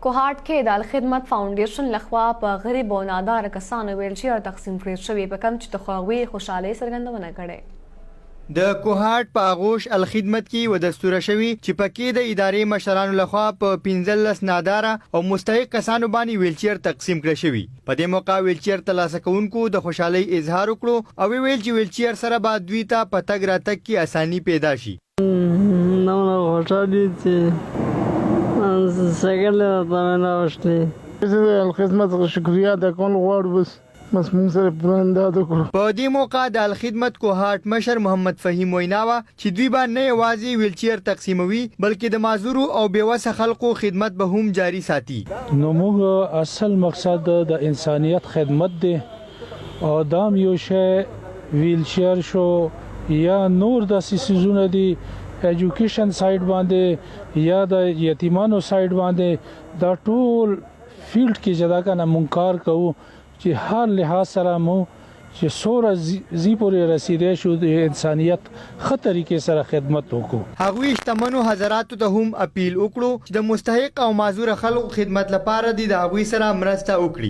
کوهاټ کې د الخدمت فاونډیشن لخوا په غریب او نادار کسانو ویلچیر تقسیم کړی شوی په کم چې د خوښۍ خوشحالۍ څرګندونه کړې د کوهاټ په آغوش الخدمت کې ودستوره شوی چې پکې د ادارې مشرانو لخوا په 15 ناداره او مستحق کسانو باندې ویلچیر تقسیم کړی شوی په دې موقع ویلچیر ترلاسه کوونکو د خوشحالۍ اظهار وکړو او ویل چې ویلچیر سره به دوی ته په تګ راتګ کې اساني پیدا شي نو خوشحالي چې سګل ته نه وشتي الخدمت شکریا د کول غواړو بس موږ سره پوره انداز وکړو په دې موقع د الخدمت کوهاټ مشر محمد فهیم ویناوه چې دوی به نه یوازې ویلچیر تقسیموي بلکې د معذورو او بیوسه خلکو خدمت به هم جاری ساتي نو موږ اصل مقصد د انسانیت خدمت دی او دام یو شی ویلچیر شو یا نور د سیسونه دي ایجوکیشن سایډ باندې یا د یتیمانو سایډ باندې دا ټول فیلډ کې جدا کنه منکار کوو چې هر لحاظ سره مو چې سوره زی پورې رسیدې شو د انسانیت خطرې کې سره خدمت وکړو هغوی شتمنو حضراتو ته هم اپیل وکړو چې د مستحق او معذور خلکو خدمت لپاره د هغوی سره مرسته وکړي